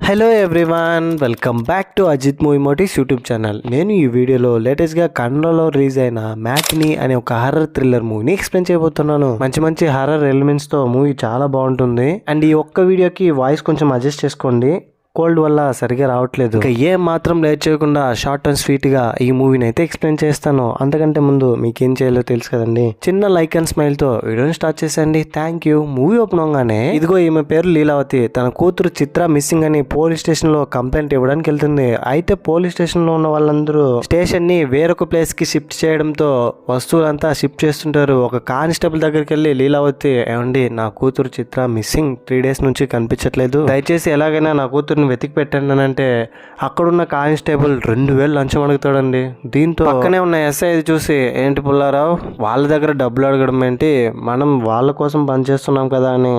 Hello everyone, welcome back to Ajith movie motives YouTube channel. నేను ఈ వీడియోలో లేటెస్ట్గా కన్నడలో రిలీజ్ అయిన మ్యాటినీ అనే ఒక హారర్ థ్రిల్లర్ మూవీని ఎక్స్ప్లెయిన్ చేయబోతున్నాను. మంచి మంచి హారర్ ఎలిమెంట్స్తో మూవీ చాలా బాగుంటుంది. అండ్ ఈ ఒక్క వీడియోకి వాయిస్ కొంచెం అడ్జస్ట్ చేసుకోండి, కోల్డ్ వల్ల సరిగా రావట్లేదు. ఇంకా ఏం మాత్రం లేట్ చేయకుండా షార్ట్ అండ్ స్వీట్ గా ఈ మూవీని అయితే ఎక్స్ప్లెయిన్ చేస్తాను. అంతకంటే ముందు మీకేం చేయాలో తెలుసు కదండి. చిన్న లైక్ అండ్ స్మైల్ తో వీడియోని స్టార్ట్ చేసేయండి. Thank you. మూవీ ఓపెన్ అవగానే ఇదిగో ఈమె పేరు లీలావతి, తన కూతురు చిత్ర మిస్సింగ్ అని పోలీస్ స్టేషన్ లో కంప్లైంట్ ఇవ్వడానికి వెళ్తుంది. అయితే పోలీస్ స్టేషన్ లో ఉన్న వాళ్ళందరూ స్టేషన్ ని వేరొక ప్లేస్ కి షిఫ్ట్ చేయడంతో వస్తువులంతా షిఫ్ట్ చేస్తుంటారు. ఒక కానిస్టేబుల్ దగ్గరికి వెళ్ళి లీలావతి, ఏమండి నా కూతురు చిత్ర మిస్సింగ్ 3 days నుంచి కనిపించట్లేదు, దయచేసి ఎలాగైనా నా కూతురు వెతికి పెట్టండి అని అంటే అక్కడున్న కానిస్టేబుల్ 2000 లంచం అడుగుతాడండి. దీంతో పక్కనే ఉన్న ఎస్ఐ చూసి, ఏంటి పుల్లారావు వాళ్ళ దగ్గర డబ్బులు అడగడం ఏంటి, మనం వాళ్ళ కోసం పనిచేస్తున్నాం కదా అని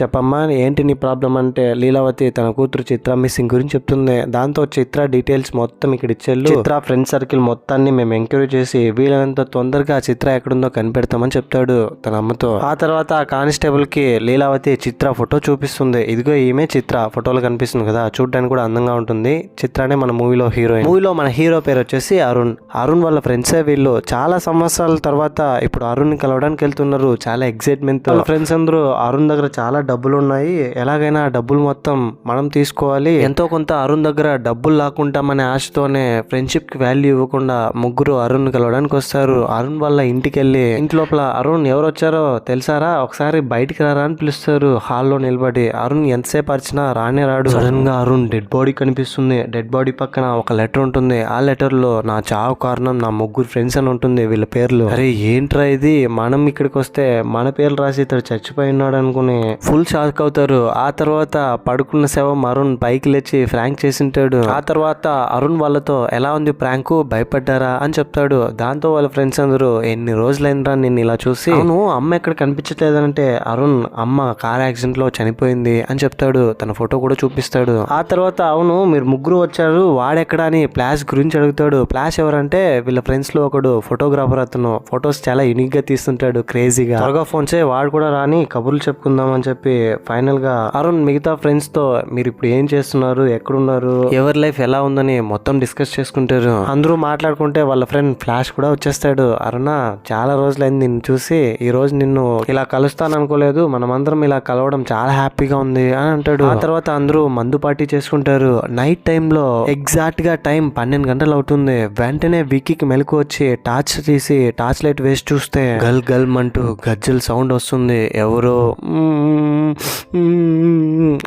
చెప్పమ్మా, ఏంటి నీ ప్రాబ్లం అంటే లీలావతి తన కూతురు చిత్ర మిస్సింగ్ గురించి చెప్తుంది. దాంతో చిత్ర డీటెయిల్స్ మొత్తం ఇక్కడ ఇచ్చేళ్ళు, చిత్ర ఫ్రెండ్ సర్కిల్ మొత్తాన్ని మేము ఎంక్వైరీ చేసి వీలైనంత తొందరగా చిత్ర ఎక్కడుందో కనిపెడతామని చెప్తాడు తన అమ్మతో. ఆ తర్వాత ఆ కానిస్టేబుల్ కి లీలావతి చిత్ర ఫోటో చూపిస్తుంది. ఇదిగో ఈమె చిత్ర, ఫోటోలో కనిపిస్తుంది కదా, చూడడానికి కూడా అందంగా ఉంటుంది. చిత్రనే మన మూవీలో హీరోయిన్. మూవీలో మన హీరో పేరు వచ్చేసి అరుణ్. అరుణ్ వాళ్ళ ఫ్రెండ్సే వీళ్ళు. చాలా సంవత్సరాల తర్వాత ఇప్పుడు అరుణ్ ని కలవడానికి వెళ్తున్నారు. చాలా ఎక్సైట్మెంట్. వాళ్ళ ఫ్రెండ్స్ అందరూ అరుణ్ దగ్గర చాలా డబ్బులు ఉన్నాయి, ఎలాగైనా డబ్బులు మొత్తం మనం తీసుకోవాలి, ఎంతో కొంత అరుణ్ దగ్గర డబ్బులు లాక్కుంటామనే ఆశతోనే ఫ్రెండ్షిప్ కి వాల్యూ ఇవ్వకుండా ముగ్గురు అరుణ్ కలవడానికి వస్తారు. అరుణ్ వాళ్ళ ఇంటికి వెళ్ళి ఇంటి లోపల అరుణ్ ఎవరు వచ్చారో తెలుసారా, ఒకసారి బయటికి రారా అని పిలుస్తారు. హాల్లో నిలబడి అరుణ్ ఎంతసేపు అరిచినా రానే రాడు. సడన్ గా అరుణ్ డెడ్ బాడీ కనిపిస్తుంది. డెడ్ బాడీ పక్కన ఒక లెటర్ ఉంటుంది. ఆ లెటర్ లో నా చావు కారణం నా ముగ్గురు ఫ్రెండ్స్ అని ఉంటుంది, వీళ్ళ పేర్లు. అరే ఏంట్రా ఇది, మనం ఇక్కడికి వస్తే మన పేర్లు రాసి ఇతడు చచ్చిపోయి ఉన్నాడు అనుకుని ఫుల్ షాక్ అవుతారు. ఆ తర్వాత పడుకున్న శవం అరుణ్ పైకి లేచి ఫ్రాంక్ చేసింటాడు. ఆ తర్వాత అరుణ్ వాళ్ళతో ఎలా ఉంది ప్రాంక్, భయపడ్డారా అని చెప్తాడు. దాంతో వాళ్ళ ఫ్రెండ్స్ అందరూ, ఎన్ని రోజులైందిరా నిన్ను ఇలా చూసి, అవును అమ్మ ఎక్కడ కనిపించట్లేదంటే అరుణ్ అమ్మ కార్ యాక్సిడెంట్ లో చనిపోయింది అని చెప్తాడు. తన ఫోటో కూడా చూపిస్తాడు. ఆ తర్వాత అవును మీరు ముగ్గురు వచ్చారు, వాడెక్కడ అని ఫ్లాష్ గురించి అడుగుతాడు. ఫ్లాష్ ఎవరంటే వీళ్ళ ఫ్రెండ్స్ లో ఒకడు ఫోటోగ్రాఫర్. అతను ఫొటోస్ చాలా యూనిక్ గా తీస్తుంటాడు, క్రేజీగా. త్వరగా ఫోన్ చేయి, వాడు కూడా రాని కబుర్లు చెప్పుకుందాం అని చెప్పి ఫైనల్ గా అరుణ్ మిగతా ఫ్రెండ్స్ తో మీరు ఇప్పుడు ఏం చేస్తున్నారు, ఎక్కడున్నారు, ఎవరి లైఫ్ ఎలా ఉందని మొత్తం డిస్కస్ చేసుకుంటారు. అందరూ మాట్లాడుకుంటే వాళ్ళ ఫ్రెండ్ ఫ్లాష్ కూడా వచ్చేస్తాడు. అరుణ చాలా రోజులైంది నిన్ను చూసి, ఈ రోజు నిన్ను ఇలా కలుస్తాను అనుకోలేదు, మనమందరం ఇలా కలవడం చాలా హ్యాపీగా ఉంది అని అంటాడు. ఆ తర్వాత అందరూ మందు పార్టీ చేసుకుంటారు. నైట్ టైమ్ లో ఎగ్జాక్ట్ గా టైం 12 గంటలు అవుతుంది. వెంటనే విక్కీకి మెలకు వచ్చి టార్చ్ తీసి టార్చ్ లైట్ వేసి చూస్తే గల్ గల్ అంటూ గజ్జల్ సౌండ్ వస్తుంది. ఎవరో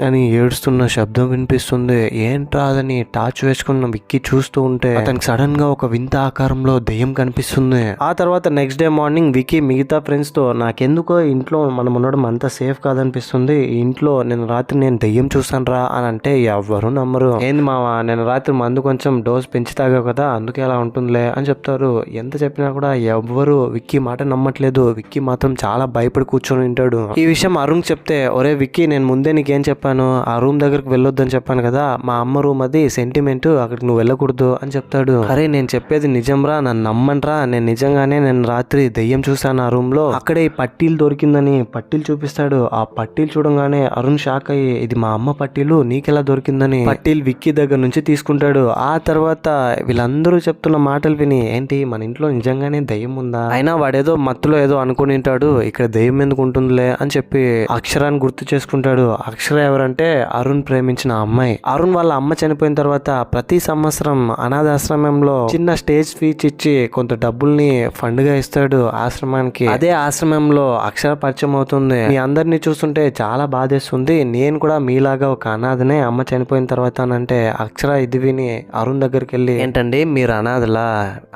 అని ఏడుస్తున్న శబ్దం వినిపిస్తుంది. ఏంట్రా అదని టార్చ్ వేసుకున్న విక్కీ చూస్తూ ఉంటే అతనికి సడన్ గా ఒక వింత ఆకారంలో దెయ్యం కనిపిస్తుంది. ఆ తర్వాత నెక్స్ట్ డే మార్నింగ్ విక్కీ మిగతా ఫ్రెండ్స్ తో, నాకెందుకో ఇంట్లో మనం ఉండడం అంత సేఫ్ కాదనిపిస్తుంది, ఈ ఇంట్లో రాత్రి నేను దెయ్యం చూసాను రా అని అంటే ఎవ్వరు నమ్మరు. ఏంది మావా, నేను రాత్రి మందు కొంచెం డోస్ పెంచి తాగావు కదా అందుకే అలా ఉంటుందిలే అని చెప్తారు. ఎంత చెప్పినా కూడా ఎవ్వరు విక్కీ మాట నమ్మట్లేదు. విక్కీ మాత్రం చాలా భయపడి కూర్చొని ఉంటాడు. ఈ విషయం అరుణ్ చెప్తే, ఒరే విక్కీ నేను ముందే నీకేం చెప్పాను, ఆ రూమ్ దగ్గరకు వెళ్ళొద్దని చెప్పాను కదా, మా అమ్మ రూమ్ అది సెంటిమెంట్, అక్కడికి నువ్వు వెళ్ళకూడదు అని చెప్తాడు. అరే నేను చెప్పేది నిజంరా, నన్ను నమ్మంట్రా, నేను రాత్రి దెయ్యం చూసాను ఆ రూమ్ లో, అక్కడే ఈ పట్టీలు దొరికిందని పట్టీలు చూపిస్తాడు. ఆ పట్టీలు చూడంగానే అరుణ్ షాక్ అయ్యి, ఇది మా అమ్మ పట్టీలు నీకెలా దొరికిందని పట్టీలు విక్కీ దగ్గర నుంచి తీసుకుంటాడు. ఆ తర్వాత వీళ్ళందరూ చెప్తున్న మాటలు విని, ఏంటి మన ఇంట్లో నిజంగానే దెయ్యం ఉందా, అయినా వాడేదో మత్తులో ఏదో అనుకుని ఉంటాడు, ఇక్కడ దెయ్యం ఎందుకు ఉంటుందిలే అని చెప్పి అక్షరాన్ని గుర్తు చేసుకుంటాడు. అక్షర ఎవరంటే అరుణ్ ప్రేమించిన అమ్మాయి. అరుణ్ వాళ్ళ అమ్మ చనిపోయిన తర్వాత ప్రతి సంవత్సరం అనాథాశ్రమంలో చిన్న స్టేజ్ స్పీచ్ ఇచ్చి కొంత డబ్బుల్ని ఫండ్ గా ఇస్తాడు ఆశ్రమానికి. అదే ఆశ్రమంలో అక్షర పరిచయం అవుతుంది. మీ అందరినీ చూస్తుంటే చాలా బాధేస్తుంది, నేను కూడా మీలాగా ఒక అనాథనే, అమ్మ చనిపోయిన తర్వాత అంటే అక్షర ఇది విని అరుణ్ దగ్గరికి వెళ్ళి, ఏంటండి మీరు అనాథలా,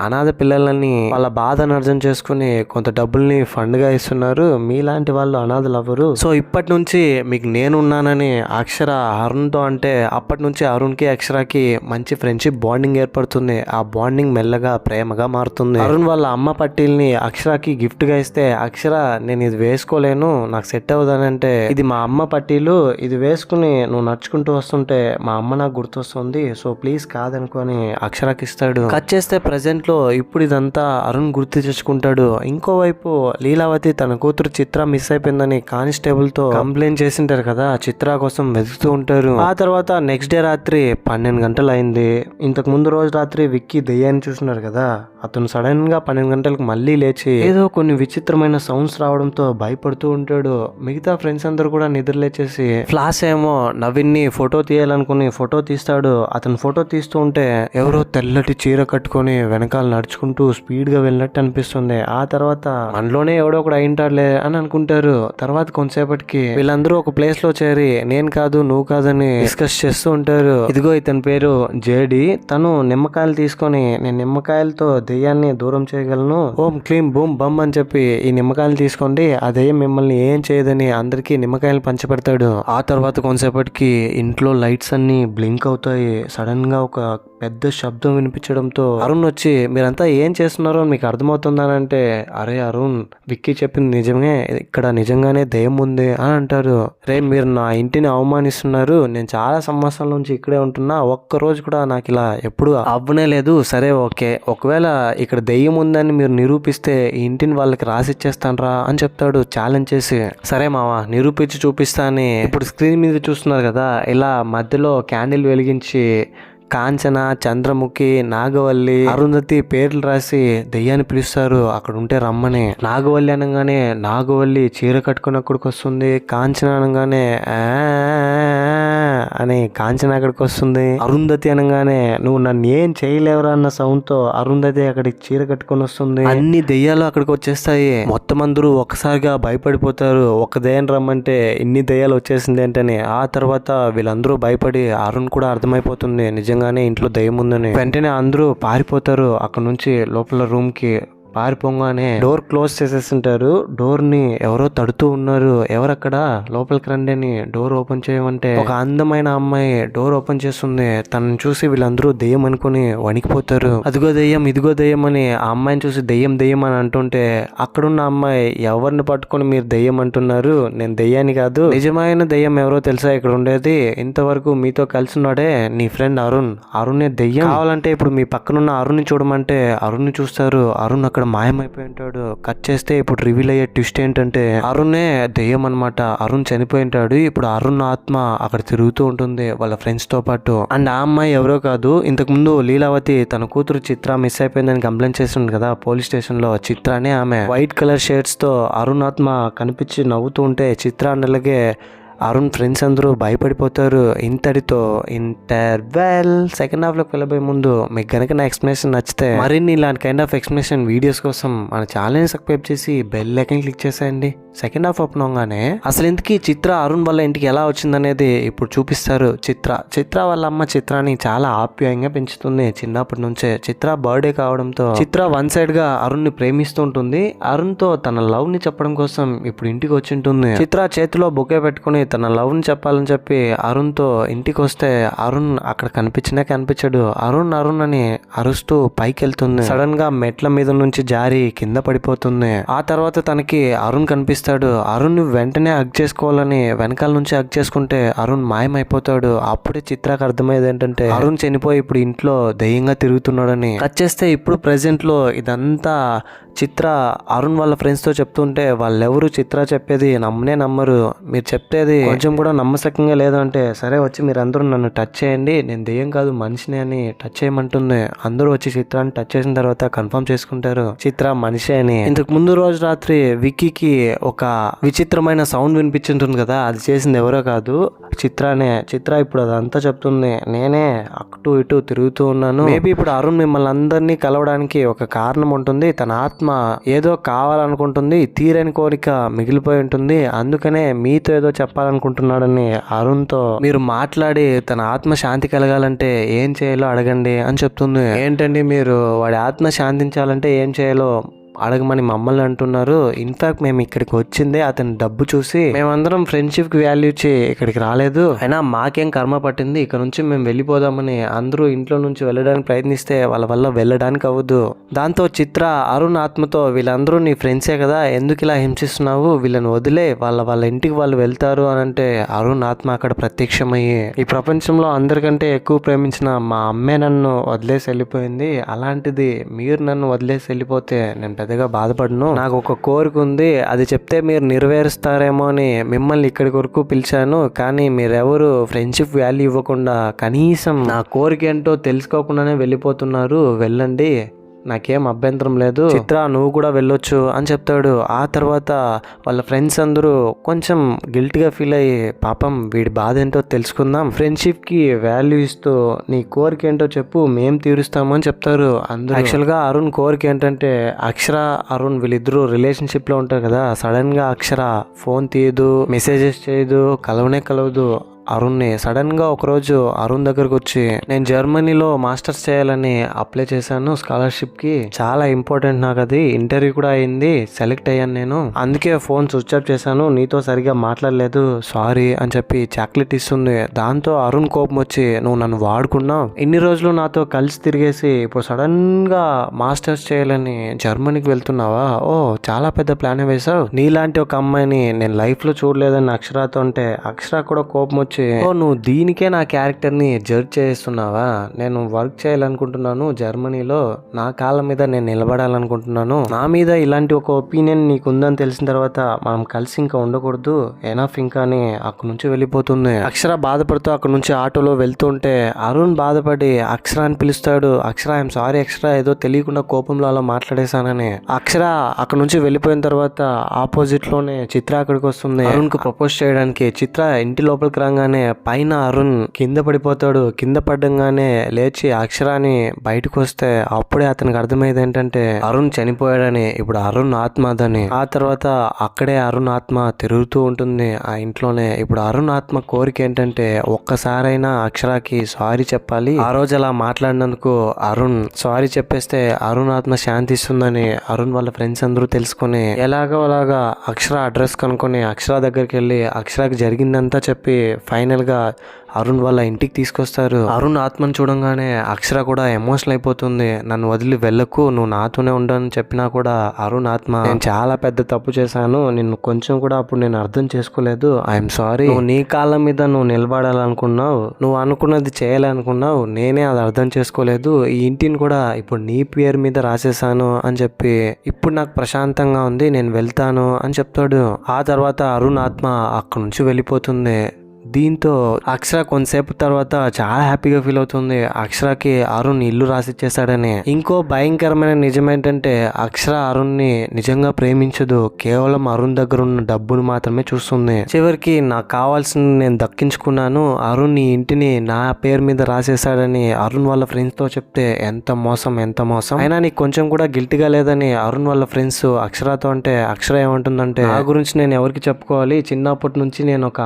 అనాథ పిల్లలని వాళ్ళ బాధను అర్థం చేసుకుని కొంత డబ్బుల్ని ఫండ్ గా ఇస్తున్నారు, మీలాంటి వాళ్ళు అనాథలు అవ్వరు, సో ఇప్పటి నుంచి మీకు నేను ఉన్నానని అక్షర అరుణ్తో అంటే అప్పటి నుంచి అరుణ్కి అక్షరకి మంచి ఫ్రెండ్షిప్ బాండింగ్ ఏర్పడుతుంది. ఆ బాండింగ్ మెల్లగా ప్రేమగా మారుతుంది. అరుణ్ వాళ్ళ అమ్మ పట్టీల్ని అక్షరకి గిఫ్ట్ గా ఇస్తే అక్షర, నేను ఇది వేసుకోలేను, నాకు సెట్ అవ్వదని అంటే, ఇది మా అమ్మ పట్టీలు, ఇది వేసుకుని నువ్వు నడుచుకుంటూ వస్తుంటే మా అమ్మ నాకు గుర్తొస్తుంది, సో ప్లీజ్ కాదనుకొని అక్షరకి ఇస్తాడు. కట్ చేస్తే ప్రెసెంట్ లో ఇప్పుడు ఇదంతా అరుణ్ గుర్తు తెచ్చుకుంటాడు. ఇంకోవైపు లీలావతి తన కూతురు చిత్ర మిస్ అయిపోయిందని కానిస్టేబుల్ తో కంప్లైంట్ చేసింటారు కదా, చిత్ర కోసం వెతుకుతూ ఉంటారు. ఆ తర్వాత నెక్స్ట్ డే రాత్రి 12 గంటలు అయింది. ఇంతకు ముందు రోజు రాత్రి విక్కీ దెయ్యాన్ని చూస్తున్నారు కదా, అతను సడన్ గా 12 గంటలకు మళ్ళీ లేచి ఏదో కొన్ని విచిత్రమైన సౌండ్స్ రావడంతో భయపడుతూ ఉంటాడు. మిగతా ఫ్రెండ్స్ అందరూ కూడా నిద్ర లేచేసి ఫ్లాష్ ఏమో నవీన్ ని ఫోటో తీయాలనుకుని ఫోటో తీస్తాడు. అతను ఫోటో తీస్తూ ఉంటే ఎవరో తెల్లటి చీర కట్టుకొని వెనకాల నడుచుకుంటూ స్పీడ్ గా వెళ్ళినట్టు అనిపిస్తుంది. ఆ తర్వాత మనలోనే ఎవడో ఒకడు అయింటాడులే అని అనుకుంటారు. తర్వాత కొంతసేపటికి వీళ్ళందరూ ఒక ప్లేస్ లో చేరి నేను కాదు నువ్వు కాదని డిస్కస్ చేస్తూ ఉంటారు. ఇదిగో ఇతని పేరు జేడి. తను నిమ్మకాయలు తీసుకొని నేను నిమ్మకాయలతో దెయ్యాన్ని దూరం చేయగలను, ఓం క్లీం బూమ్ బమ్ అని చెప్పి ఈ నిమ్మకాయలు తీసుకోండి, ఆ దెయ్యం మిమ్మల్ని ఏం చేయదని అందరికీ నిమ్మకాయలు పంచిపెడతాడు. ఆ తర్వాత కొంతసేపటికి ఇంట్లో లైట్స్ అన్ని బ్లింక్ అవుతాయి. సడన్ గా ఒక పెద్ద శబ్దం వినిపించడంతో అరుణ్ వచ్చి మీరంతా ఏం చేస్తున్నారో మీకు అర్థమవుతుందనంటే అరే అరుణ్, విక్కీ చెప్పింది నిజమే, ఇక్కడ నిజంగానే దెయ్యం ఉంది అని అంటారు. రే మీరు నా ఇంటిని అవమానిస్తున్నారు, నేను చాలా సంవత్సరాల నుంచి ఇక్కడే ఉంటున్నా, ఒక్క రోజు కూడా నాకు ఇలా ఎప్పుడు అవ్వనే లేదు. సరే ఓకే, ఒకవేళ ఇక్కడ దెయ్యం ఉందని మీరు నిరూపిస్తే ఈ ఇంటిని వాళ్ళకి రాసిచ్చేస్తానరా అని చెప్తాడు ఛాలెంజ్ చేసి. సరే మావా నిరూపించి చూపిస్తా అని ఇప్పుడు స్క్రీన్ మీద చూస్తున్నారు కదా, ఇలా మధ్యలో క్యాండిల్ వెలిగించి కాంచన, చంద్రముఖి, నాగవల్లి, అరుంధతి పేర్లు రాసి దెయ్యాన్ని పిలుస్తారు అక్కడ ఉంటే రమ్మని. నాగవల్లి అనగానే నాగవల్లి చీర కట్టుకుని అక్కడికి వస్తుంది. కాంచన అనగానే అని కాంచన అక్కడికి వస్తుంది. అరుంధతి అనగానే నువ్వు నన్ను ఏం చేయలేవరా అన్న సౌండ్ తో అరుంధతి అక్కడికి చీర కట్టుకొని వస్తుంది. అన్ని దెయ్యాలు అక్కడికి వచ్చేస్తాయి. మొత్తం అందరూ ఒక్కసారిగా భయపడిపోతారు. ఒక దెయ్యం రమ్మంటే ఇన్ని దెయ్యాలు వచ్చేసింది ఏంటని. ఆ తర్వాత వీళ్ళందరూ భయపడి అరుణ్ కూడా అర్థమైపోతుంది నిజంగానే ఇంట్లో దెయ్యం ఉందని. వెంటనే అందరూ పారిపోతారు అక్కడ నుంచి లోపల రూమ్ కి. పారిపోగానే డోర్ క్లోజ్ చేసేస్తుంటారు. డోర్ ని ఎవరో తడుతూ ఉన్నారు. ఎవరక్కడ లోపలికి రండి అని డోర్ ఓపెన్ చేయమంటే ఒక అందమైన అమ్మాయి డోర్ ఓపెన్ చేస్తుంది. తనని చూసి వీళ్ళందరూ దెయ్యం అనుకుని వణికిపోతారు. అదిగో దెయ్యం ఇదిగో దెయ్యం అని ఆ అమ్మాయిని చూసి దెయ్యం దెయ్యం అని అంటుంటే అక్కడున్న అమ్మాయి ఎవరిని పట్టుకొని మీరు దెయ్యం అంటున్నారు, నేను దెయ్యాన్ని కాదు, నిజమైన దెయ్యం ఎవరో తెలుసా ఇక్కడ ఉండేది, ఇంతవరకు మీతో కలిసి ఉన్నాడే నీ ఫ్రెండ్ అరుణ్, అరుణే దెయ్యం, కావాలంటే ఇప్పుడు మీ పక్కనున్న అరుణ్ని చూడమంటే అరుణ్ని చూస్తారు. అరుణ్ అక్కడ మాయమైపోయి ఉంటాడు. కట్ చేస్తే ఇప్పుడు రివీల్ అయ్యే ట్విస్ట్ ఏంటంటే అరుణే దెయ్యం అనమాట. అరుణ్ చనిపోయి ఉంటాడు. ఇప్పుడు అరుణ్ ఆత్మ అక్కడ తిరుగుతూ ఉంటుంది వాళ్ళ ఫ్రెండ్స్ తో పాటు. అండ్ ఆ అమ్మాయి ఎవరో కాదు, ఇంతకు ముందు లీలావతి తన కూతురు చిత్ర మిస్ అయిపోయిందని కంప్లైంట్ చేస్తుంది కదా పోలీస్ స్టేషన్ లో, చిత్రనే ఆమె. వైట్ కలర్ షేడ్స్ తో అరుణ్ ఆత్మ కనిపించి నవ్వుతూ ఉంటే చిత్ర అన్నలాగే అరుణ్ ఫ్రెండ్స్ అందరూ భయపడిపోతారు. ఇంతటితో ఇంటర్వెల్. సెకండ్ హాఫ్ లోకి వెళ్ళబోయే ముందు మీకు కనుక నా ఎక్స్ప్లెనేషన్ నచ్చితే మరిన్ని ఇలాంటి కైండ్ ఆఫ్ ఎక్స్ప్లెనేషన్ వీడియోస్ కోసం మన ఛానల్ని సబ్స్క్రైబ్ చేసి బెల్ ఐకాన్ క్లిక్ చేసేయండి. సెకండ్ హాఫ్ ఓపెన్ అవగానే అసలు ఇంతకీ చిత్ర అరుణ్ వాళ్ళ ఇంటికి ఎలా వచ్చిందనేది ఇప్పుడు చూపిస్తారు. చిత్ర వాళ్ళ అమ్మ చిత్రాన్ని చాలా ఆప్యాయంగా పెంచుతుంది చిన్నప్పటి నుంచే. చిత్ర బర్త్డే కావడంతో చిత్ర వన్ సైడ్ గా అరుణ్ ని ప్రేమిస్తూ ఉంటుంది. అరుణ్ తో తన లవ్ ని చెప్పడం కోసం ఇప్పుడు ఇంటికి వచ్చి ఉంటుంది. చిత్ర చేతిలో బొకే పెట్టుకుని తన లవ్ ని చెప్పాలని చెప్పి అరుణ్ తో ఇంటికి వస్తే అరుణ్ అక్కడ కనిపించాడు. అరుణ్ అని అరుస్తూ పైకి వెళ్తుంది. సడన్ గా మెట్ల మీద నుంచి జారి కింద పడిపోతుంది. ఆ తర్వాత తనకి అరుణ్ కనిపిస్తాడు. అరుణ్ వెంటనే హగ్ చేసుకోవాలని వెనకాల నుంచి హగ్ చేసుకుంటే అరుణ్ మాయమైపోతాడు. అప్పుడే చిత్రకు అర్థమయ్యేది ఏంటంటే అరుణ్ చనిపోయి ఇప్పుడు ఇంట్లో దయ్యంగా తిరుగుతున్నాడని. కట్ చేస్తే ఇప్పుడు ప్రెసెంట్ లో ఇదంతా చిత్ర అరుణ్ వాళ్ళ ఫ్రెండ్స్ తో చెప్తుంటే వాళ్ళెవరు చిత్ర చెప్పేది నమ్మరు. మీరు చెప్పేది కొంచెం కూడా నమ్మశక్యంగా లేదు అంటే సరే వచ్చి మీరు అందరూ నన్ను టచ్ చేయండి, నేను దెయ్యం కాదు మనిషిని అని టచ్ చేయమంటుంది. అందరూ వచ్చి చిత్రాన్ని టచ్ చేసిన తర్వాత కన్ఫర్మ్ చేసుకుంటారు చిత్ర మనిషి అని. ఇంతకు ముందు రోజు రాత్రి విక్కీకి ఒక విచిత్రమైన సౌండ్ వినిపించుంటుంది కదా, అది చేసింది ఎవరో కాదు చిత్రనే. చిత్ర ఇప్పుడు అదంతా చెప్తుంది. నేనే అటు ఇటు తిరుగుతూ ఉన్నాను. మేబీ ఇప్పుడు అరుణ్ మిమ్మల్ని అందరినీ కలవడానికి ఒక కారణం ఉంటుంది. తన ఆత్మ ఏదో కావాలనుకుంటుంది, తీరని కోరిక మిగిలిపోయి ఉంటుంది, అందుకనే మీతో ఏదో చెప్పాలనుకుంటున్నాడని అరుణ్ తో మీరు మాట్లాడి తన ఆత్మ శాంతి కలగాలంటే ఏం చేయాలో అడగండి అని చెప్తుంది. ఏంటండి మీరు వాడి ఆత్మ శాంతించాలంటే ఏం చేయాలో అడగమని మమ్మల్ని అంటున్నారు? ఇన్ఫాక్ట్ మేము ఇక్కడికి వచ్చిందే అతని డబ్బు చూసి. మేమందరం ఫ్రెండ్షిప్ కి వాల్యూ ఇచ్చి ఇక్కడికి రాలేదు, అయినా మాకేం కర్మ పట్టింది, ఇక్కడ నుంచి మేము వెళ్ళిపోదామని అందరూ ఇంట్లో నుంచి వెళ్ళడానికి ప్రయత్నిస్తే వాళ్ళ వల్ల వెళ్ళడానికి అవ్వదు. దాంతో చిత్ర అరుణ్ ఆత్మతో వీళ్ళందరూ నీ ఫ్రెండ్సే కదా, ఎందుకు ఇలా హింసిస్తున్నావు, వీళ్ళని వదిలే, వాళ్ళ ఇంటికి వాళ్ళు వెళ్తారు అని అంటే అరుణ్ ఆత్మ అక్కడ ప్రత్యక్షమయ్యి ఈ ప్రపంచంలో అందరికంటే ఎక్కువ ప్రేమించిన మా అమ్మే నన్ను వదిలేసి వెళ్ళిపోయింది, అలాంటిది మీరు నన్ను వదిలేసి వెళ్ళిపోతే నేను పెద్దగా బాధపడను. నాకు ఒక కోరిక ఉంది, అది చెప్తే మీరు నెరవేరుస్తారేమో అని మిమ్మల్ని ఇక్కడి వరకు పిలిచాను. కానీ మీరెవరు ఫ్రెండ్షిప్ వాల్యూ ఇవ్వకుండా కనీసం నా కోరిక ఏంటో తెలుసుకోకుండానే వెళ్ళిపోతున్నారు. వెళ్ళండి, నాకేం అభ్యంతరం లేదు. చిత్ర నువ్వు కూడా వెళ్ళొచ్చు అని చెప్తాడు. ఆ తర్వాత వాళ్ళ ఫ్రెండ్స్ అందరూ కొంచెం గిల్ట్గా ఫీల్ అయ్యి పాపం వీడి బాధ ఏంటో తెలుసుకుందాం, ఫ్రెండ్షిప్ కి వాల్యూ ఇస్తూ నీ కోరిక ఏంటో చెప్పు, మేం తీరుస్తాము అని చెప్తారు అందరూ. యాక్చువల్గా అరుణ్ కోరిక ఏంటంటే అక్షర అరుణ్ వీళ్ళిద్దరూ రిలేషన్షిప్ లో ఉంటారు కదా. సడన్ గా అక్షర ఫోన్ తీయదు, మెసేజెస్ చేయదు, కలవదు. అరుణ్ని సడన్ గా ఒకరోజు అరుణ్ దగ్గరకు వచ్చి నేను జర్మనీలో మాస్టర్స్ చేయాలని అప్లై చేశాను స్కాలర్షిప్ కి, చాలా ఇంపార్టెంట్ నాకు అది, ఇంటర్వ్యూ కూడా అయింది, సెలెక్ట్ అయ్యాను నేను, అందుకే ఫోన్ స్విచ్ ఆఫ్ చేశాను, నీతో సరిగా మాట్లాడలేదు, సారీ అని చెప్పి చాక్లెట్ ఇస్తుంది. దాంతో అరుణ్ కోపం వచ్చి నువ్వు నన్ను వాడుకున్నావు, ఇన్ని రోజులు నాతో కలిసి తిరిగేసి ఇప్పుడు సడన్ గా మాస్టర్స్ చేయాలని జర్మనీకి వెళ్తున్నావా, ఓ చాలా పెద్ద ప్లాన్ వేసావు, నీలాంటి ఒక అమ్మాయిని నేను లైఫ్ లో చూడలేదని అక్షరాతో అంటే అక్షర కూడా కోపం వచ్చి ఓ నువ్వు దీనికే నా క్యారెక్టర్ ని జడ్జ్ చేస్తున్నావా, నేను వర్క్ చేయాలనుకుంటున్నాను జర్మనీలో, నా కాళ్ళ మీద నేను నిలబడాలనుకుంటున్నాను, నా మీద ఇలాంటి ఒక ఒపీనియన్ నీకు ఉందని తెలిసిన తర్వాత మనం కలిసి ఇంకా ఉండకూడదు, ఎనఫ్ ఇంకా అని అక్కడి నుంచి వెళ్ళిపోతుంది. అక్షర బాధపడుతూ అక్కడి నుంచి ఆటోలో వెళ్తుంటే అరుణ్ బాధపడి అక్షర అని పిలుస్తాడు. అక్షర ఐఎమ్ సారీ అక్షర, ఏదో తెలియకుండా కోపంలో అలా మాట్లాడేశానని. అక్షర అక్కడ నుంచి వెళ్ళిపోయిన తర్వాత ఆపోజిట్ లోనే చిత్ర అక్కడికి వస్తుంది అరుణ్ కు ప్రపోజ్ చేయడానికి. చిత్ర ఇంటి లోపలికి రాగానే పైన అరుణ్ కింద పడిపోతాడు. కింద పడ్డంగానే లేచి అక్షరాని బయటకు వస్తే అప్పుడే అతనికి అర్థమైంది ఏంటంటే అరుణ్ చనిపోయాడని, ఇప్పుడు అరుణ్ ఆత్మ అదని. ఆ తర్వాత అక్కడే అరుణ్ ఆత్మ తిరుగుతూ ఉంటుంది ఆ ఇంట్లోనే. ఇప్పుడు అరుణ్ ఆత్మ కోరిక ఏంటంటే ఒక్కసారైనా అక్షరాకి సారీ చెప్పాలి, ఆ రోజు అలా మాట్లాడినందుకు అరుణ్ సారీ చెప్పేస్తే అరుణ్ ఆత్మ శాంతిస్తుందని అరుణ్ వాళ్ళ ఫ్రెండ్స్ అందరూ తెలుసుకుని ఎలాగో అలాగా అక్షర అడ్రస్ కనుక్కొని అక్షర దగ్గరికి వెళ్ళి అక్షరాకి జరిగిందంతా చెప్పి ఫైనల్ గా అరుణ్ వాళ్ళ ఇంటికి తీసుకొస్తారు. అరుణ్ ఆత్మను చూడంగానే అక్షర కూడా ఎమోషనల్ అయిపోతుంది. నన్ను వదిలి వెళ్ళకు, నువ్వు నాతోనే ఉండని చెప్పినా కూడా అరుణ్ ఆత్మ నేను చాలా పెద్ద తప్పు చేశాను, నిన్ను కొంచెం కూడా అప్పుడు నేను అర్థం చేసుకోలేదు, ఐఎమ్ సారీ, నువ్వు నీ కాళ్ళ మీద నువ్వు నిలబడాలనుకున్నావు, నువ్వు అనుకున్నది చేయాలనుకున్నావు, నేనే అది అర్థం చేసుకోలేదు, ఈ ఇంటిని కూడా ఇప్పుడు నీ పేరు మీద రాసేసాను అని చెప్పి ఇప్పుడు నాకు ప్రశాంతంగా ఉంది, నేను వెళ్తాను అని చెప్తాడు. ఆ తర్వాత అరుణ్ ఆత్మ అక్కడి నుంచి వెళ్ళిపోతుంది. దీంతో అక్షర కొంతసేపు తర్వాత చాలా హ్యాపీగా ఫీల్ అవుతుంది. అక్షరకి అరుణ్ ఇల్లు రాసిచ్చేసాడని. ఇంకో భయంకరమైన నిజం ఏంటంటే అక్షర అరుణ్ ని నిజంగా ప్రేమించదు, కేవలం అరుణ్ దగ్గర ఉన్న డబ్బును మాత్రమే చూస్తుంది. చివరికి నాకు కావాల్సింది నేను దక్కించుకున్నాను, అరుణ్ ఈ ఇంటిని నా పేరు మీద రాసేసాడని అరుణ్ వాళ్ళ ఫ్రెండ్స్ తో చెప్తే ఎంత మోసం అయినా నీకు కొంచెం కూడా గిల్టీగా లేదని అరుణ్ వాళ్ళ ఫ్రెండ్స్ అక్షరతో అంటే అక్షర ఏమంటుందంటే నా గురించి నేను ఎవరికి చెప్పుకోవాలి, చిన్నప్పటి నుంచి నేను ఒక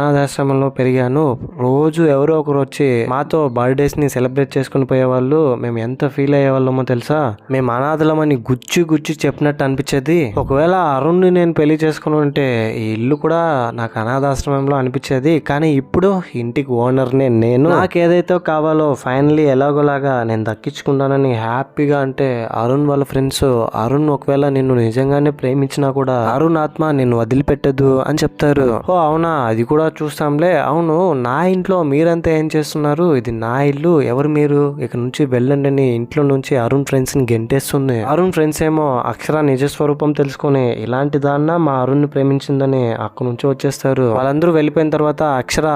అనాథాశ్రమంలో పెరిగాను, రోజు ఎవరో ఒకరు వచ్చి మాతో బర్త్డేస్ ని సెలబ్రేట్ చేసుకుని పోయేవాళ్ళు, మేము ఎంత ఫీల్ అయ్యేవాళ్ళమో తెలుసా, మేము అనాథలమని గుచ్చి చెప్పినట్టు అనిపించేది, ఒకవేళ అరుణ్ ని నేను పెళ్లి చేసుకుని ఉంటే ఈ ఇల్లు కూడా నాకు అనాథాశ్రమంలో అనిపించేది, కానీ ఇప్పుడు ఇంటికి ఓనర్నే నేను, నాకు ఏదైతే కావాలో ఫైనల్లీ ఎలాగోలాగా నేను దక్కించుకున్నానని హ్యాపీగా అంటే అరుణ్ వాళ్ళ ఫ్రెండ్స్ అరుణ్ ఒకవేళ నిన్ను నిజంగానే ప్రేమించినా కూడా అరుణ్ ఆత్మ నిన్ను వదిలిపెట్టదు అని చెప్తారు. ఓ అవునా, అది కూడా చూస్తాంలే, అవును నా ఇంట్లో మీరంతా ఏం చేస్తున్నారు, ఇది నా ఇల్లు, ఎవరు మీరు, ఇక్కడ నుంచి వెళ్ళండి అని ఇంట్లో నుంచి అరుణ్ ఫ్రెండ్స్ ని గెంటేస్తుంది. అరుణ్ ఫ్రెండ్స్ ఏమో అక్షర నిజ స్వరూపం తెలుసుకుని ఇలాంటి దాన్న మా అరుణ్ ని ప్రేమించిందని అక్కడి నుంచి వచ్చేస్తారు. వాళ్ళందరూ వెళ్ళిపోయిన తర్వాత అక్షర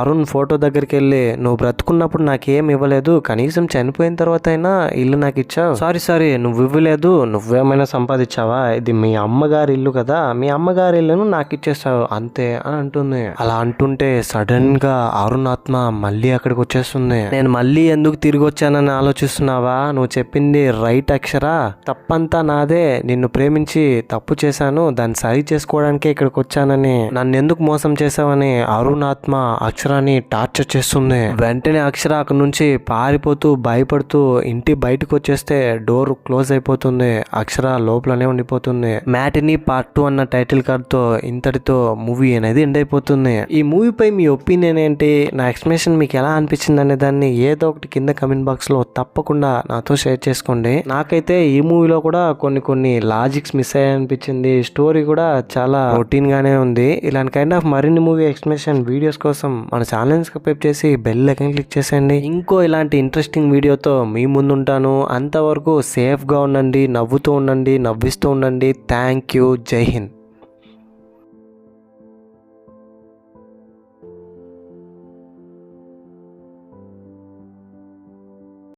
అరుణ్ ఫోటో దగ్గరికి వెళ్ళి నువ్వు బ్రతుకున్నప్పుడు నాకేం ఇవ్వలేదు, కనీసం చనిపోయిన తర్వాత అయినా ఇల్లు నాకు ఇచ్చావు, సారీ నువ్వు ఇవ్వలేదు, నువ్వేమైనా సంపాదించావా, ఇది మీ అమ్మగారి ఇల్లు కదా, మీ అమ్మగారి ఇల్లును నాకు ఇచ్చేస్తావు అంతే అని అంటుంది. అలా అంటుంటే సడన్ గా అరుణ్ ఆత్మ మళ్ళీ అక్కడికి వచ్చేస్తుంది. నేను మళ్ళీ ఎందుకు తిరిగి వచ్చానని ఆలోచిస్తున్నావా, నువ్వు చెప్పింది రైట్ అక్షర, తప్పంతా నాదే, నిన్ను ప్రేమించి తప్పు చేశాను, దాన్ని సరి చేసుకోవడానికే ఇక్కడికి వచ్చానని, నన్ను ఎందుకు మోసం చేసావని అరుణ్ ఆత్మ అక్షరాన్ని టార్చర్ చేస్తుంది. వెంటనే అక్షర అక్కడి నుంచి పారిపోతూ భయపడుతూ ఇంటి బయటకు వచ్చేస్తే డోర్ క్లోజ్ అయిపోతుంది. అక్షర లోపలనే ఉండిపోతుంది. మ్యాటినీ పార్ట్ 2 అన్న టైటిల్ కార్డ్ తో ఇంతటితో మూవీ అనేది ఎండ్ అయిపోతుంది. ఈ ఈ మూవీపై మీ ఒపీనియన్ ఏంటి, నా ఎక్స్ప్లెనేషన్ మీకు ఎలా అనిపించింది అనే దాన్ని ఏదో ఒకటి కింద కమెంట్ బాక్స్లో తప్పకుండా నాతో షేర్ చేసుకోండి. నాకైతే ఈ మూవీలో కూడా కొన్ని లాజిక్స్ మిస్ అయ్యాయి అనిపించింది. స్టోరీ కూడా చాలా రొటీన్ గానే ఉంది. ఇలాంటి కైండ్ ఆఫ్ మరిన్ని మూవీ ఎక్స్ప్లెనేషన్ వీడియోస్ కోసం మన ఛానల్ సబ్స్క్రైబ్ చేసి బెల్ ఐకాన్ క్లిక్ చేసేయండి. ఇంకో ఇలాంటి ఇంట్రెస్టింగ్ వీడియోతో మీ ముందుంటాను. అంతవరకు సేఫ్గా ఉండండి, నవ్వుతూ ఉండండి, నవ్విస్తూ ఉండండి. Thank you. జై హింద్.